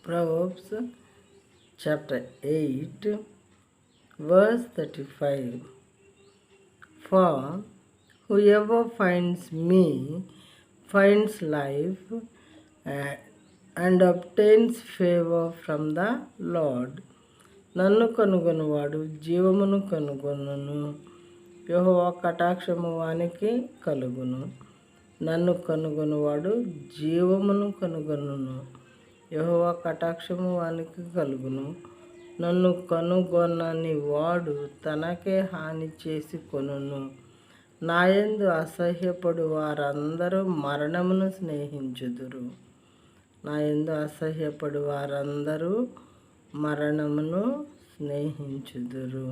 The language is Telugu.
Proverbs chapter 8, verse 35. For whoever finds me finds life and obtains favor from the Lord. నన్ను కనుగొనువాడు జీవమును కనుగొనును, యెహోవా కటాక్షము వానికి కలుగును. నన్ను కనుగొనువాడు జీవమును కనుగొనును, యెహోవా కటాక్షము వానికి కలుగును. నన్ను కనుగొనని వాడు తనకే హాని చేసి కొనును. నాయందు అసహ్యపడు వారందరూ మరణమును స్నేహించుదురు. నాయందు అసహ్యపడు వారందరూ మరణమును స్నేహించుదురు.